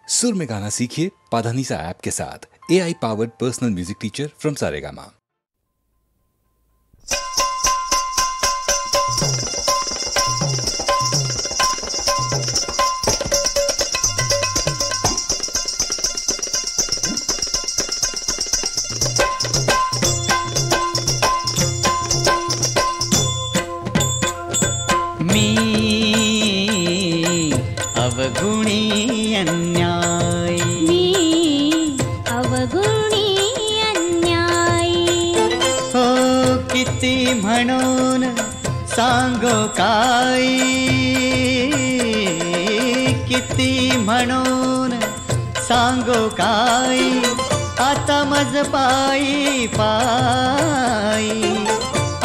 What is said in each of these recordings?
सुर में गाना सीखिए पाधानीसा ऐप के साथ। AI powered personal music teacher from Saregama. अवगुणी अन्याय, मी अवगुणी अन्याय, हो किती म्हणून सांगो काय, किती म्हणून सांगो काय, आता मज पायी पायी,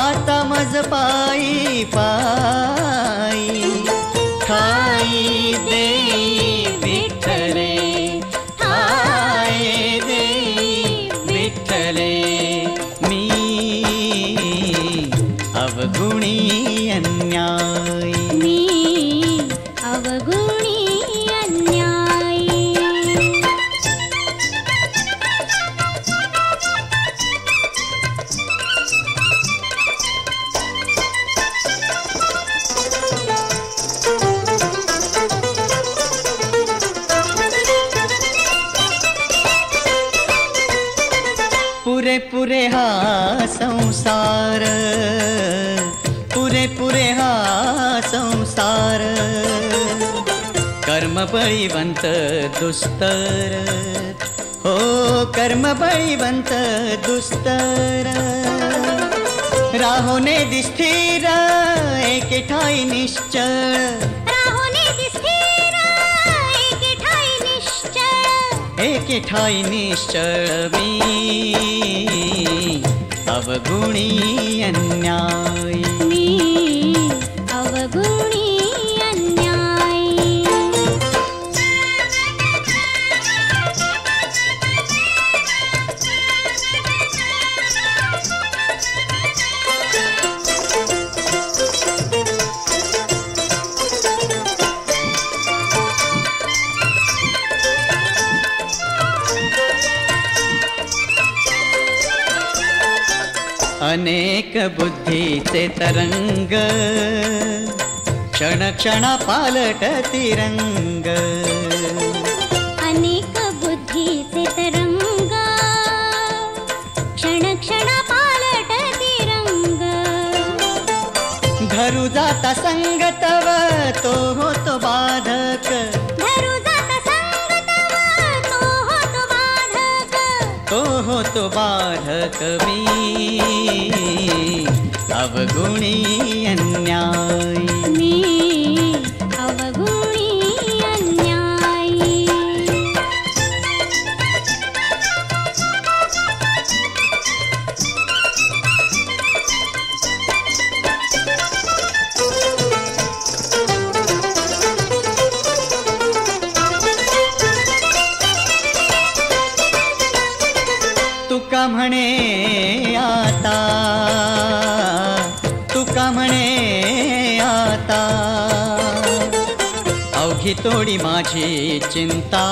आता मज पायी पायी, ठाई देई विठ्ठले, ठाई देई विठ्ठले, मी अवगुणी अन्याय, मी अवगुणी अन्याय, पुरे पुरे हा संसार, पुरे पुरे हा संसार, कर्म बळीवंत दुस्तर, हो कर्म बळीवंत दुस्तर, राहोने दिस्थिर एके ठाई निश्चळ, राहोने दिस्थिर एके ठाई निश्चळ, एके ठाई निश्चळ, मी अवगुणी अन्याय, मी अवगुणी अन्याय, अनेक बुद्धीचे तरंग, क्षण क्षणा पालटती रंग, अनेक बुद्धीचे तरंग, क्षण क्षण पालटती रंग, धरू जाता संग तव तो होतो बाधक, धरू जात संग तव तो होतो बाधक, तो होतो बाधक, मी अवगुणी अन्याय, मी अवगुणी अन्याय, तुका म्हणे आता, तुका म्हणे आता, अवघी तोडी माझी चिंता,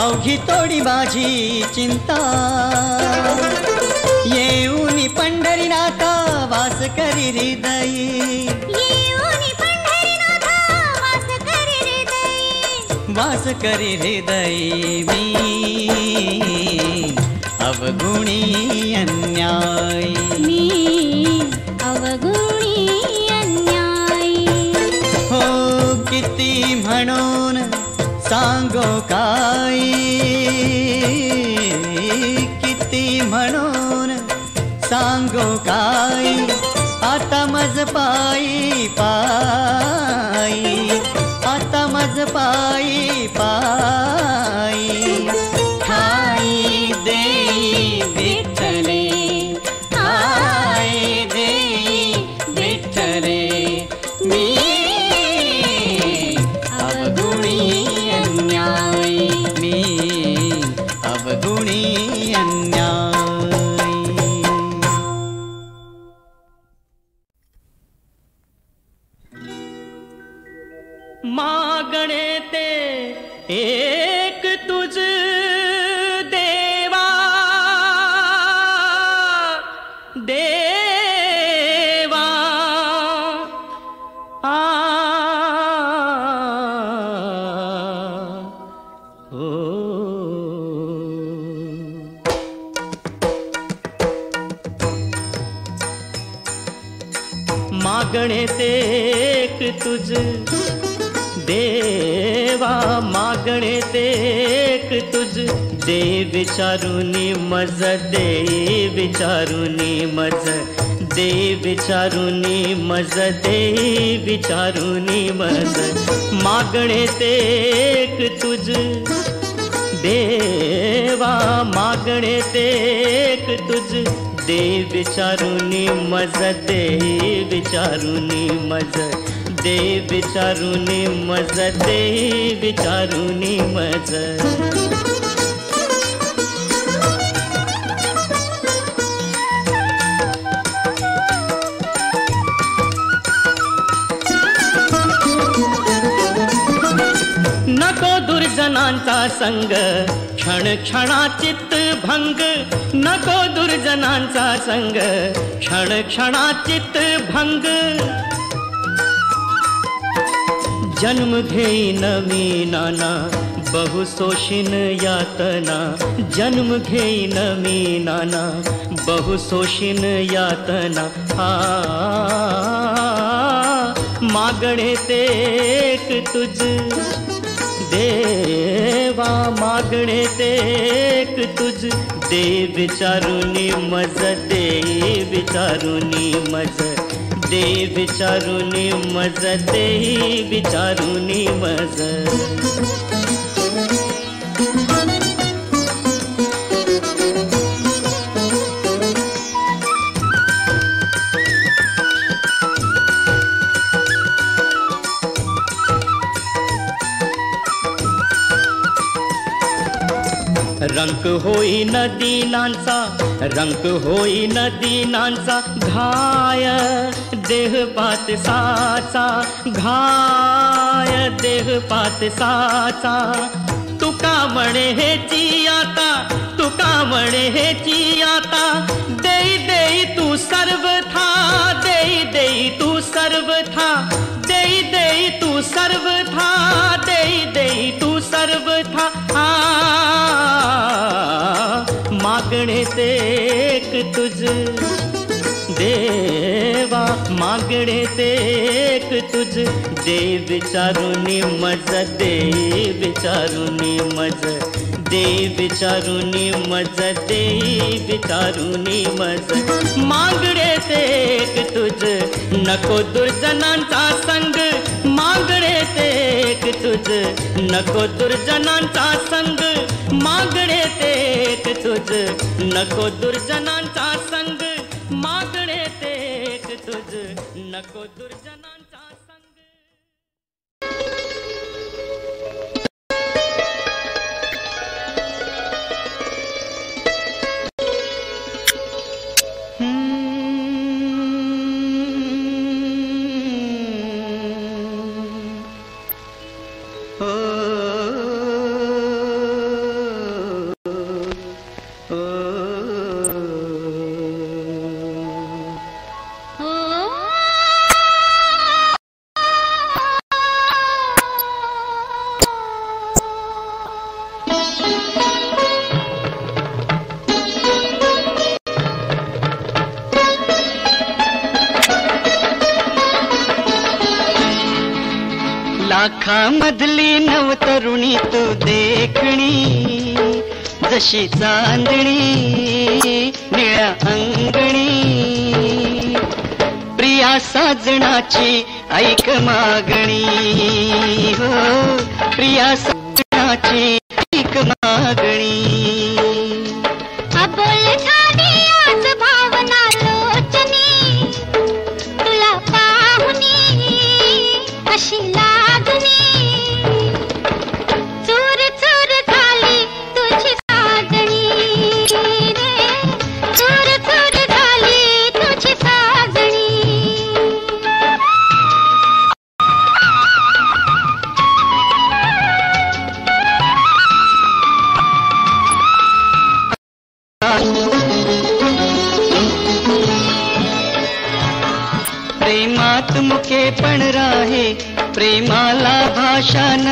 अवघी तोडी माझी चिंता, येऊनी पंढरीनाथा वास करी हृदयी, येऊनी पंढरीनाथा वास करी हृदयी, वास करी हृदयी, मी अवगुणी अन्याय, मी अवगुणी अन्याय, हो किती म्हणून सांगो काय, किती म्हणून सांगो काय, आता मज पायी पायी, आता मज पायी पायी, ठाई देई विठ्ठले, ठाई देई विठ्ठले, मी अवगुणी अन्याय, मी अवगुणी अन्याय. मागणे ते एक तुझ देवा देवा आ ओ मागणे ते एक तुझ देवा मागणे ते एक तुझ दे विचारुनी मज दे विचारुनी मज दे विचारुनी मज दे विचारुनी मज मागणे ते एक तुझ देवा मागणे ते एक तुझ दे विचारुनी मज दे विचारुनी मज दे विचारुनी मज दे विचारुनी मज नको दुर्जनांचा संग क्षण क्षणा चित्त भंग नको दुर्जनांचा संग क्षण क्षणा चित्त भंग जन्म घेईन मी नाना बहु शोषिन यातना जन्म घेईन मी नाना बहु शोषिन यातना मागणे ते एक तुझ देवा मागणे ते एक तुझ दे विचारुनी मज दे विचारुनी मज दे विचारुनी मज दे विचारुनी मज रंक होई नदीनांचा रंक होई नदीनांचा घाय देह पातसाचा घाय देह पातसाचा तुका म्हणे हेची आता तुका म्हणे हेची आता देई देई तू सर्वथा देई देई तू सर्वथा देई देई तू सर्वथा देई देई तू सर्वथा मागणे ते एक तुझ देवा मागणे ते एक तुझ दे विचारुनी मज दे विचारुनी मज दे विचारुनी मज दे विचारुनी मज मागणे ते एक तुझ नको दुर्जनांचा संग मागणे ते एक तुझ नको दुर्जनांचा संग मागणे ते एक तुझ नको दुर्जनांचा संग मागणे ते एक तुझ नको दुर्जनांचा संग लाखामधली नवतरुणी तू देखणी जशी चांदणी निळ्या अंगणी प्रिया साजणाची ऐक मागणी हो प्रिया साजणाची ऐक मागणी अबोल झाली आज भावना लोचनी तुला पाहुनी अशी लागणी चूर चूर झाली तुझी साजणी रे चूर चूर झाली तुझी साजणी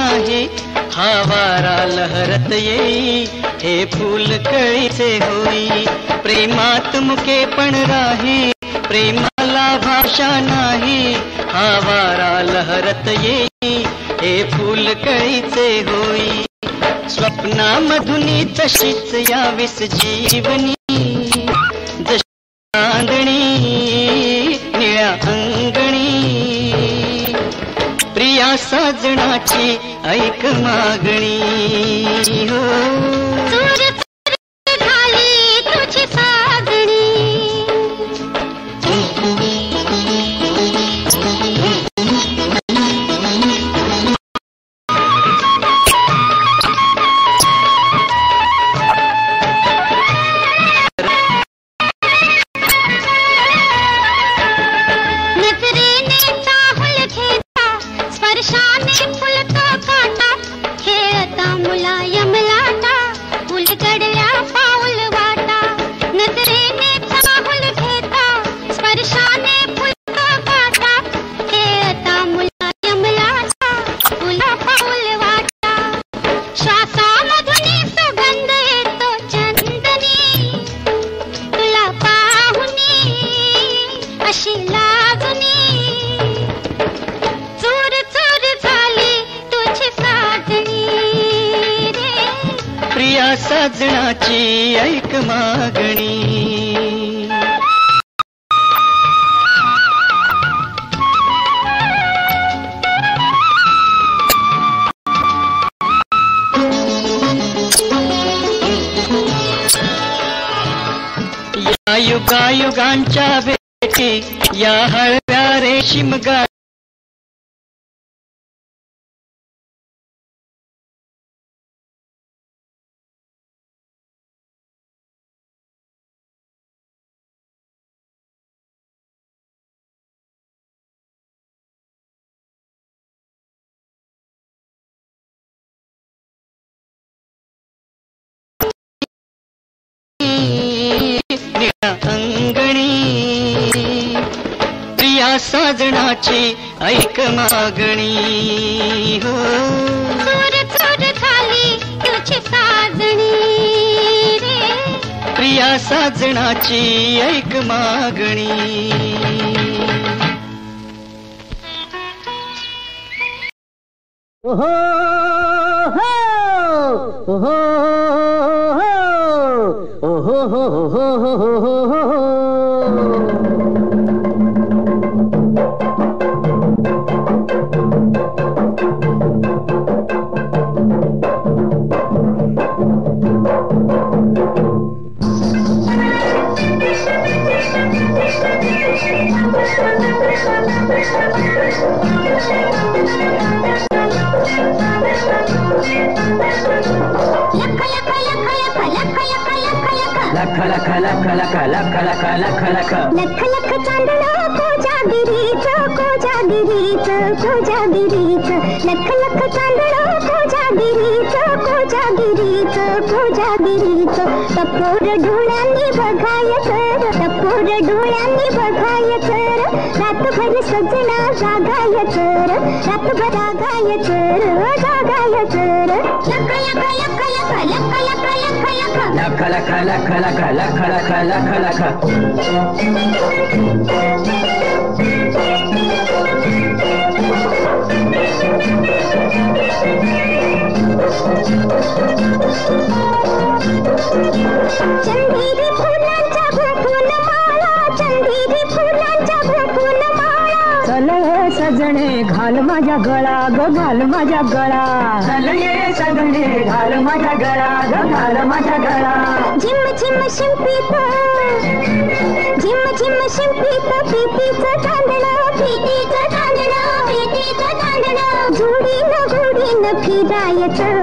नाही हा वारा लहरत येई हे फूल कळीचे होई प्रेमात मुके पण राही प्रेमाला भाषा नाही हा वारा लहरत येई हे फूल कळीचे होई स्वप्नामधुनी तशीच यावीस जीवनी जशी चांदणी निळ्या अंगणी प्रिया साजणाची ऐक मागणी हो चूर चूर झाली तुझी सागणी साजणाची ऐक मागणी या युगायुगांच्या भेटी या हळव्या रेशीम गा अंगणी प्रिया साजणाची ऐक मागणी हो चूर चूर झाली तुझी साजणी रे प्रिया साजणाची ऐक मागणी ओहो हो ओहो हो ओहो हो लख लख लख लख लख लख लख लख लख लख चांदणा कोजागिरीच कोजागिरीच कोजागिरीच लख लख चांदणा कोजागिरीच कोजागिरीच कोजागिरीच टपोर डोळ्यांनी बघाय तर टपोर डोळ्यांनी बघाय तर रातभर सजना जागाय तर रातभर जागाय तर जागाय तर लख लख लख लख लख लख लख लख लख लख लख लख लख लख चंदेरी फुलांच्या भोपून माळा चंदेरी फुलांच्या भोपून माळा चल ये सजणे घाल माझ्या गळा ग घाल माझ्या गळा चल ये सजणे घाल माझ्या गळा ग घाल माझ्या गळा झिम झिम शिंपीत झिम झिम शिंपीत प्रीतीचं चांदणं प्रीतीचं चांदणं प्रीतीचं चांदणं झुडीनं घोडीनं फिरायचं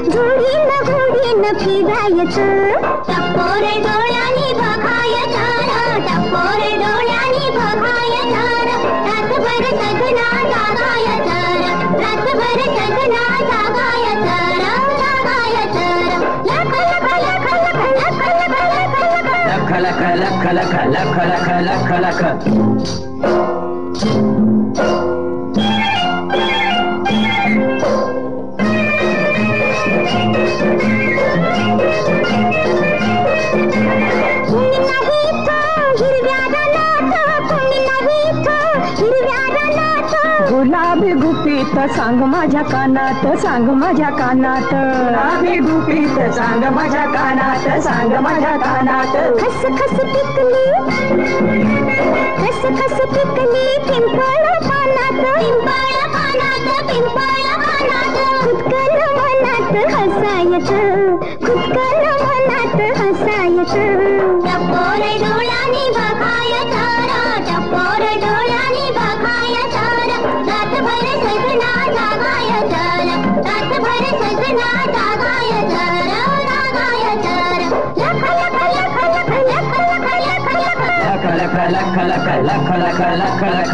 झुडीनं घोडीनं फिरायचं टपोरे डोळ्यांनी बघायचं टपोरे डोळ्यांनी बघायचं रातभर सजना जागायचं रातभर सजना जागायचं जागायचं लख लख लख लख लख लख लख लख लख लख लख लख लख गुपित सांग माझ्या कानात, सांग माझ्या कानात. गुलाबी गुपित सांग माझ्या कानात, सांग माझ्या कानात. खस खस टिकली, खस खस टिकली पिंपळ पानात, पिंपळ पानात, पिंपळ पानात. खुदकन मनात हसायचं, खुदकन मनात हसायचं. टपोर डोळ्यांनी बघायचं, टपोर डोळ्यांनी बघायचं. रातभर सजना जागायचं, रातभर सजना जागायचं, जागायचं. लख लख लख लख लख लख लख लख लख लख लख लख लख.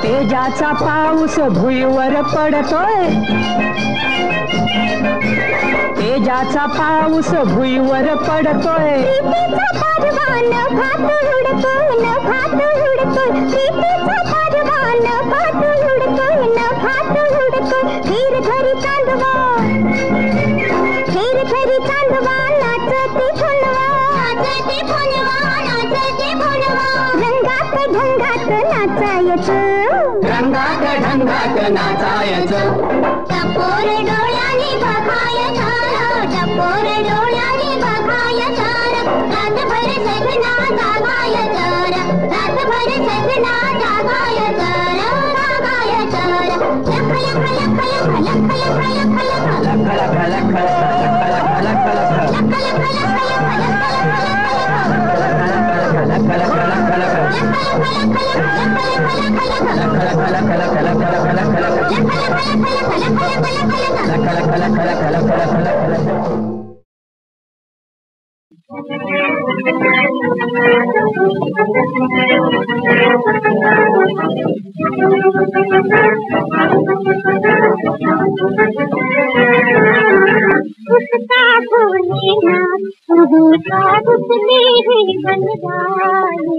तेजाचा पाऊस भुईवर पडतोय, तेजाचा पाऊस भुईवर पडतोय. प्रीतीचा परवान भात उडतोय, न भात उडतोय. प्रीतीचा परवान भात उडतोय, न भात उडतोय. धीर धरी चांदवा, धीर धरी चांदवा. नाचते फुलवा, नाचते फुलवा, नाचते फुलवा. रंगात ढंगात नाचायचं, रंगात ढंगात नाचायचं. टपोर डोळ्यांनी बघायचं, टपोर डोळ्यांनी बघायचं. रातभर सजना जागायचं, रातभर सजना जागायचं, जागायचं. लख लख लख लख लख लख लख लख लख. उसका भोलेनाथ उसका उसने ही बनवाए,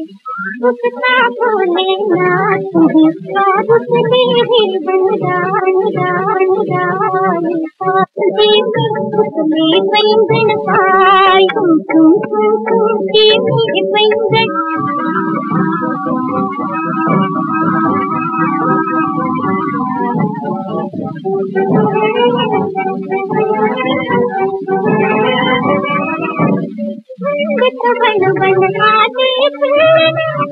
उसका भोलेनाथ उसका उसने ही बनवाए. उसने बैंगन पाए, बैंगन. बन बन आते बन बन आते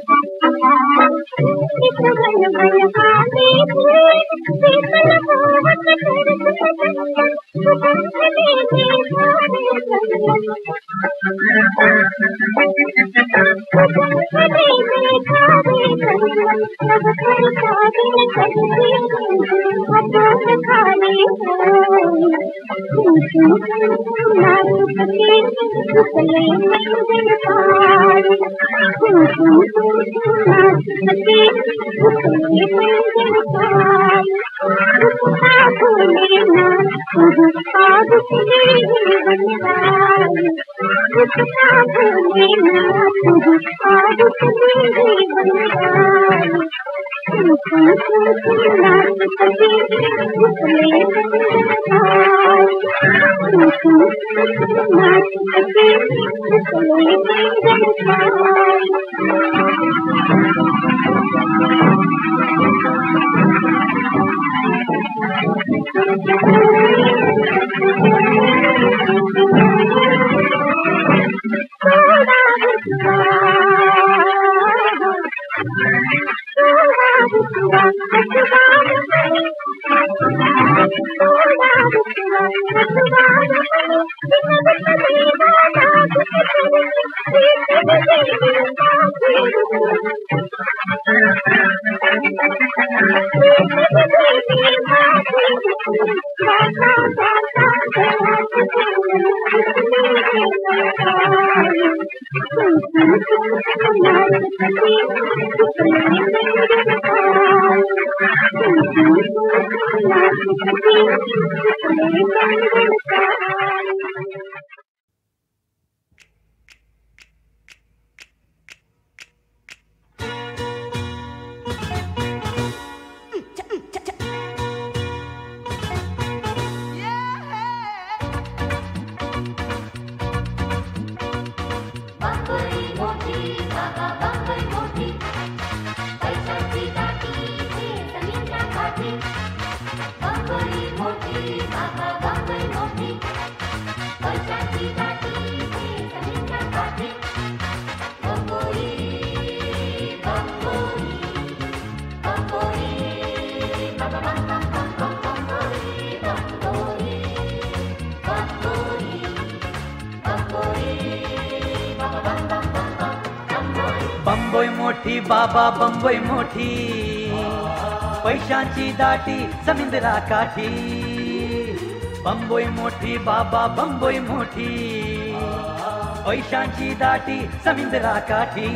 मोठी बाबा बंबई मोठी, पैशांची दाटी समुद्रा काठी. बंबई मोठी बाबा बंबई मोठी, पैशांची दाटी समुद्रा काठी.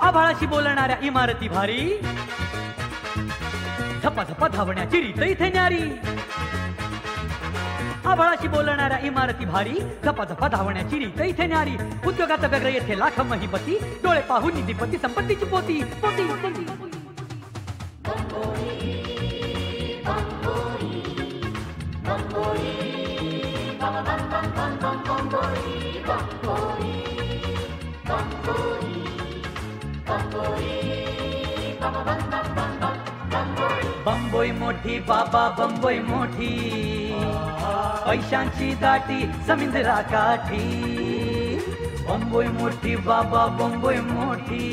आभाळाशी बोलणाऱ्या इमारती भारी, झपा झपा धावण्याची रीत इथे न्यारी. आभाळाशी बोलणाऱ्या इमारती भारी, झपा झपा धावण्याची रीत इथे न्यारी. उद्योगाचं गग्र येथे लाख महिपती, डोळे पाहून निधीपती संपत्तीची पोती पोती पोती. बंबई मोठी बाबा बंबई मोठी, पैशांची दाटी समुद्रा काठी. बंबई मोठी बाबा बंबई मोठी,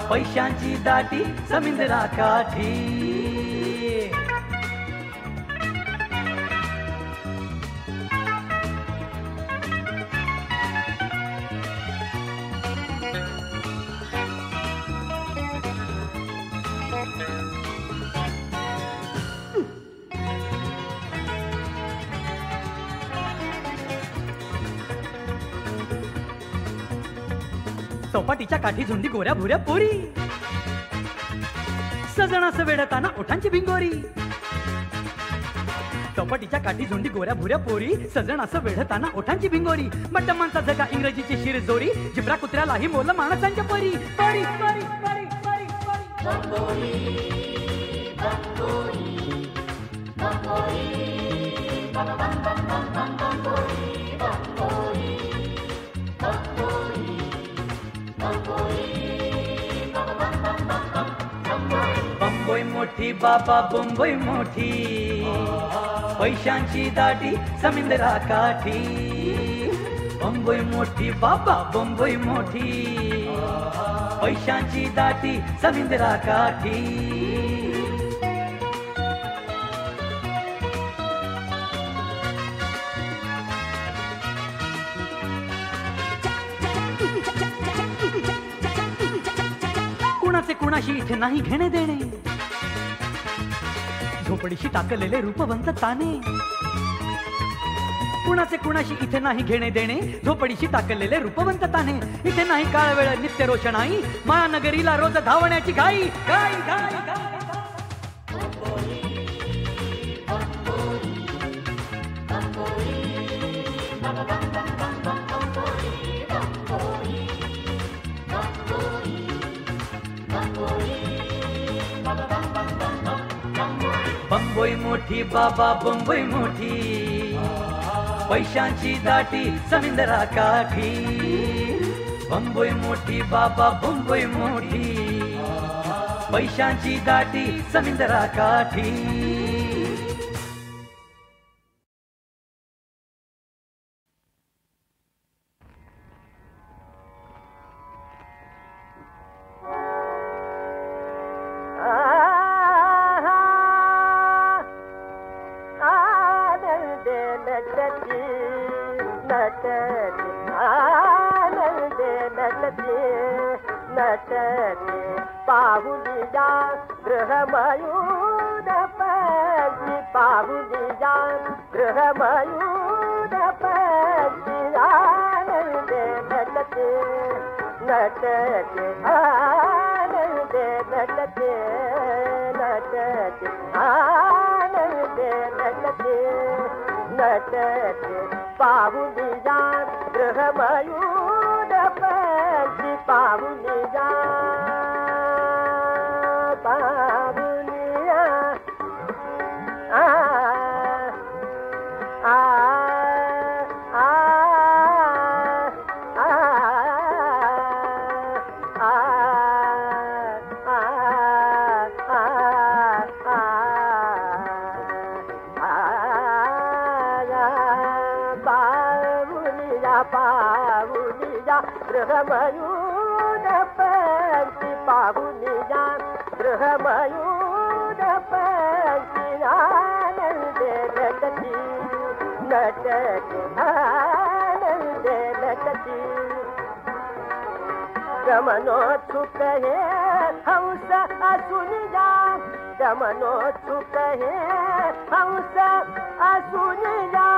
पैशांची दाटी समुद्रा काठी. चौपाटीच्या काठी झुंडी गोऱ्या भुऱ्या पोरी, सजणास वेढताना ओठांची भिंगोरी. चौपाटीच्या काठी झुंडी गोऱ्या भुऱ्या पोरी, सजणास वेढताना ओठांची भिंगोरी. मट्टमांचा जगा इंग्रजीची शिरजोरी, जिब्रा कुत्र्यालाही मोल माणसांच्या परी परी परी परी परी परी. बंबई मोठी बाबा बंबई मोठी, पैशांची दाटी समुद्रा काठी. बंबई मोठी बाबा बंबई मोठी, पैशांची दाटी समुद्रा काठी. कुणाचे कुणाशी इथे नाही घेणे देणे, झोपडीशी टाकलेले रूपवंत ताने. कुणाचे कुणाशी इथे नाही घेणे देणे, झोपडीशी टाकलेले रूपवंत ताने. इथे नाही काळ वेळ नित्य रोषणाई, मायानगरीला रोज धावण्याची घाई घाई घाई घाई. बंबई मोठी बाबा बंबई मोठी, पैशांची दाटी समुद्रा काठी. बंबई मोठी बाबा बंबई मोठी, पैशांची दाटी समुद्रा काठी. पाहुलिया गृहमयूरपति, पाहुलिया गृहमयूरपति. आनंदे नटते नटते, आनंदे नटते नटते, आनंदे नटते नटते. पाहुलिया गृहमयूरपति, पाहुलिया पाहुलिया. पाहुनिया गृहमयूर पंक्ति पाहुनिया गृहमयूर पंक्ति आनंदे नटती नटती आनंदे नटती गमनोत्सुक है हंस असुनिया गमनोत्सुक है हंस असुनिया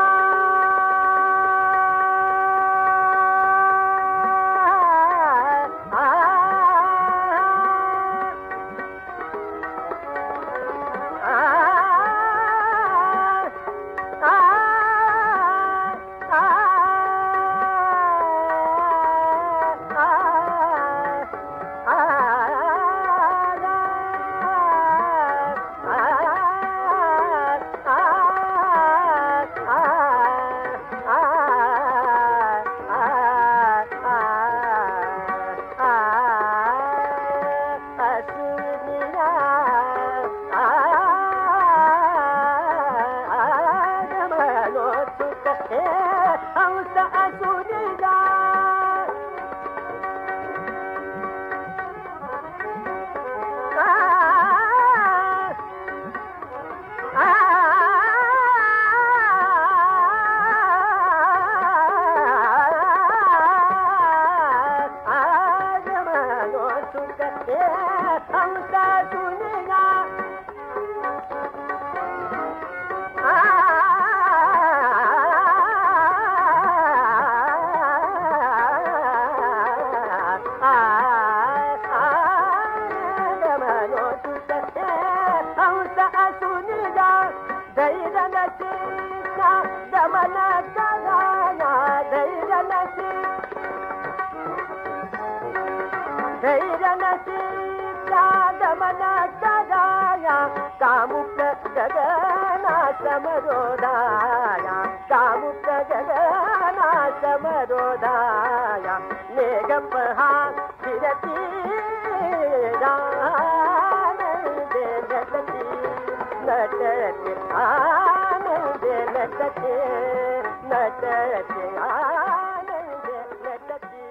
कामुक गगना समरोधाया कामुक गगना समरोधाया मेघपहा फिरती आनंदे नटती नटते आनंदे नटते नटते आनंदे नटती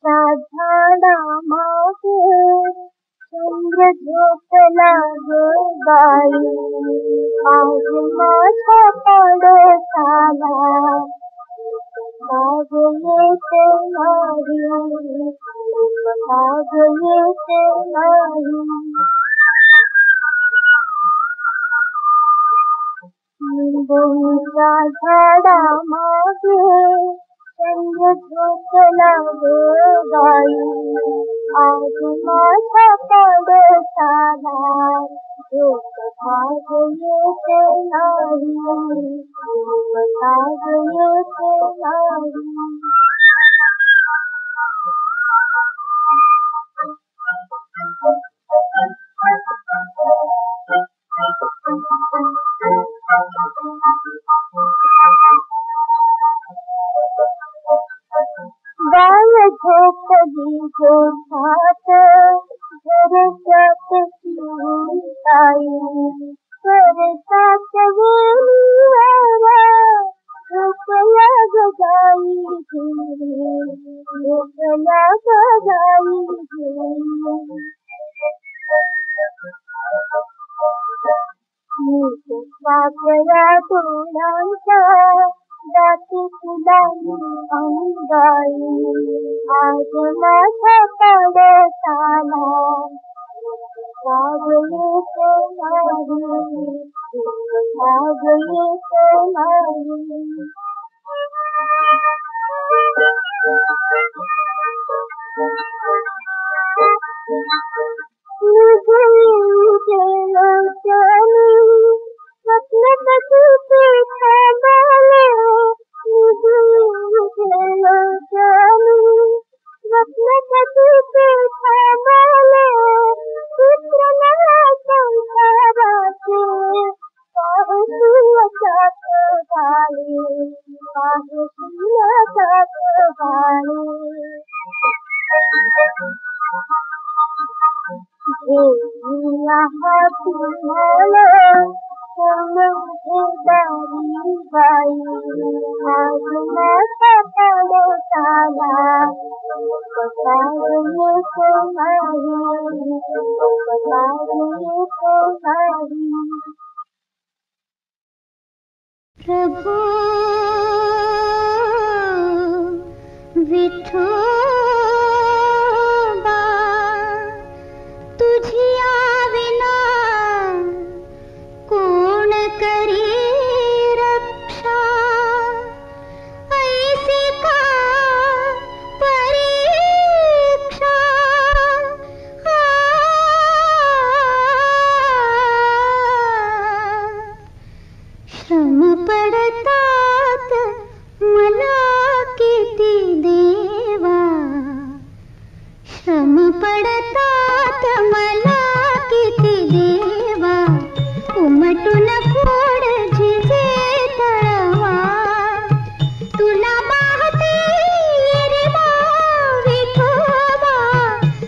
झाडा मागे चंद्र झोपला बाई आज माझ्या पडसाला बाग येत नाही बाग येत नाही निंबोणीच्या झाडा मागे चंद्र झोपला बाई आज माझ्या पडसाला झोप भाग येत नाही झोप भाग येत नाही बाल झोपली झोपात घरच्यात आई करतात वेळीवारा झोपला गजाई झोपला गजाई मीच पाकळ्या डोळ्यांच्या जाती फुलांनी अंगाई आज माझ्या पडसाला बाग येत नाही बाग येत नाही स्वप्न प्रभु विठोबा तुझिया विना कोण करी रक्षा ऐसी का परीक्षा श्रम पडतात मला किती देवा श्रम पडतात मला किती देवा उमटून फोड झिजे तळवा तुला पाहते रे बा विठोबा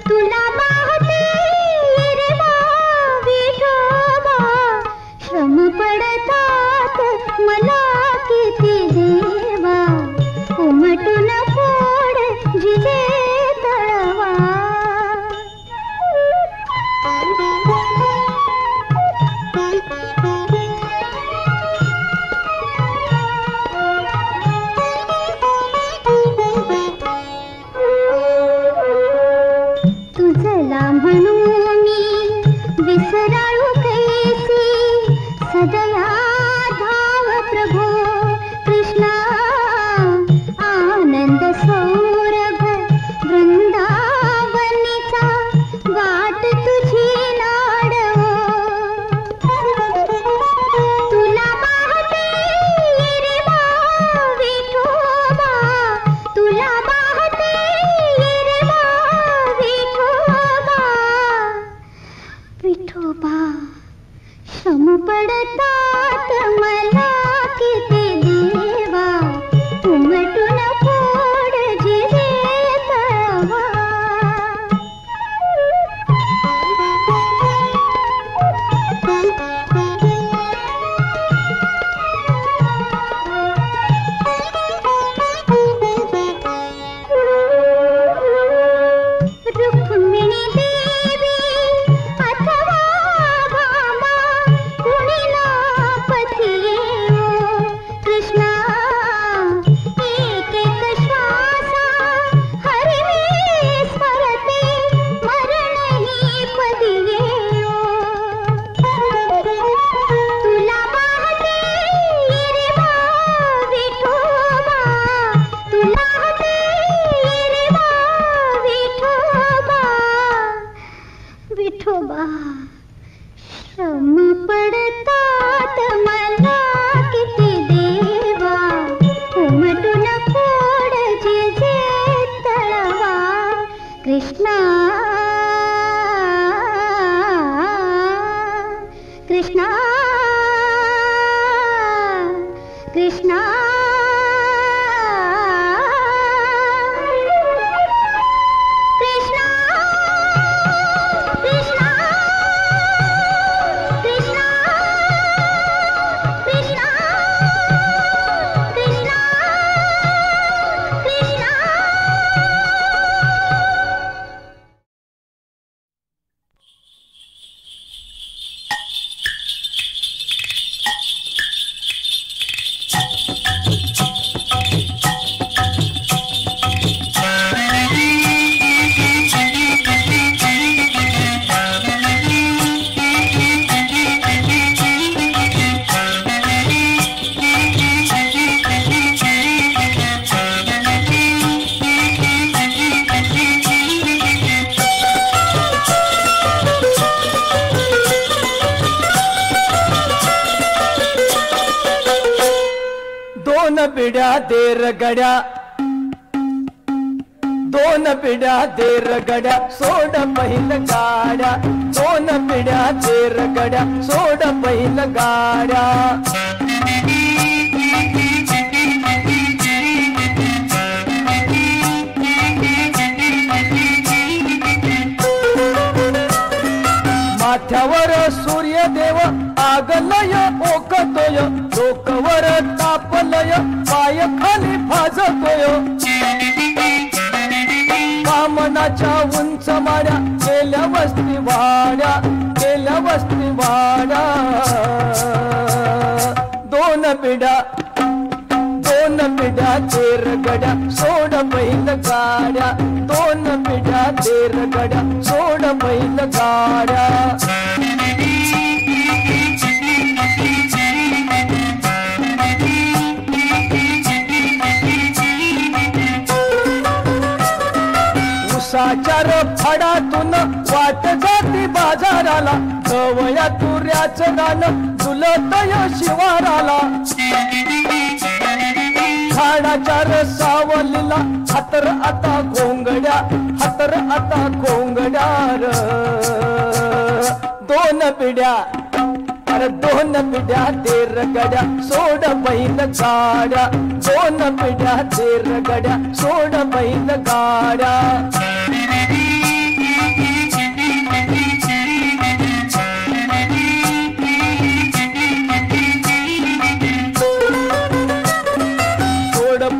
तुला पाहते रे बा विठोबा श्रम पडतात मला किती देवा उमटून फोड जिजे तळवा तुझला म्हणू मी विसराळू कैसी सदया धाव प्रभो कृष्णा आनंद सौरभ वृंदावनीचा वाट तुझी लाडवो तुला पाहते रे बा विठोबा तुला पाहते रे बा विठोबा विठोबा श्रम पडतात मला किती देवा उमटून फोड जिजे तळवा रुक्मिणी देवी अथवा भामा कुणीला पती येवो कृष्णा एक एक श्वासा हरिवे स्मरते मरणही पदी येवो तुला पाहते रे बा विठोबा तुला पाहते रे बा विठोबा विठोबा श्रम पडतात मला किती देवा उमटून फोड जिजे तळवा कृष्णा कृष्णा कृष्णा कृष्णा कृष्णा कृष्णा कृष्णा कृष्णा कृष्णा दोन पिढ्या देर गड्या दोन पिढ्या देर गड्या सोड पहिल गाड्या दोन पिढ्या देर गड्या सोड पहिल गाड्या माथ्यावर सूर्यदेव आगलय ओकतोय डोकवर तापलय पाय खाली भाजतोय कामनाच्या उंच माड्या केल्या वस्ती वाड्या केल्या वस्ती वाड्या दोन पिढ्या तेर गड्या सोड बैल गाड्या दोन पिढ्या तेर गड्या सोड बैल गाड्या उसाचार फडातून वाट जाती बाजाराला गवया तुऱ्याचं गाणं झुलतय शिवाराला झाडाच्या रसावलीला हातर आता घोंगड्या हातर आता घोंगड्या दोन पिढ्या अरे दोन पिढ्या तेर गड्या सोड बैल गाड्या दोन पिढ्या तेर गड्या सोड बैल गाड्या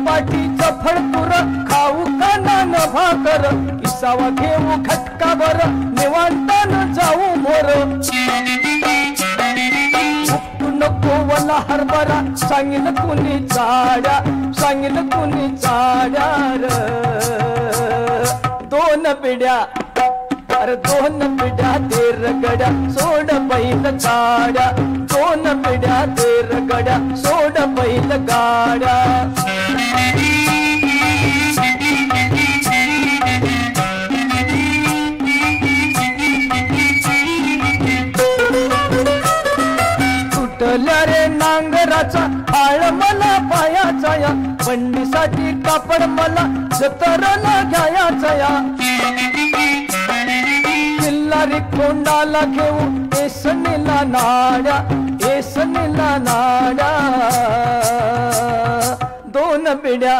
पाठीचं फळपुर खाऊ काना न भाकर इसावा घेऊ खटकावर निवांतान जाऊ मोर उपटू नको वला हरभरा सांगितलं कुणी चाड्या सांगितलं कुणी चाड्या दोन पिढ्या अरे दोन पिढ्या तेर गड्या सोड बैल गाड्या दोन पिढ्या तेर गड्या सोड बैल गाड्या तुटल्या रे नांगराचा हाळ मला पायाचा या बंडीसाठी कापड मला जतरला घ्यायचा या किल्लारी कोंडाला घेऊ एसनीला नाड्या एसनीला नाड्या दोन पिढ्या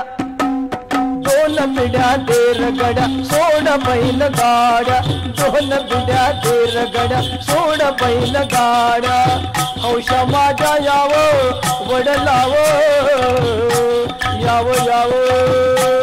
तेर गड्या सोड बैल गाड्या दोन पिढ्या तेर गड्या सोड बैल गाड्या हौशा माझ्या यावं वडलावं यावं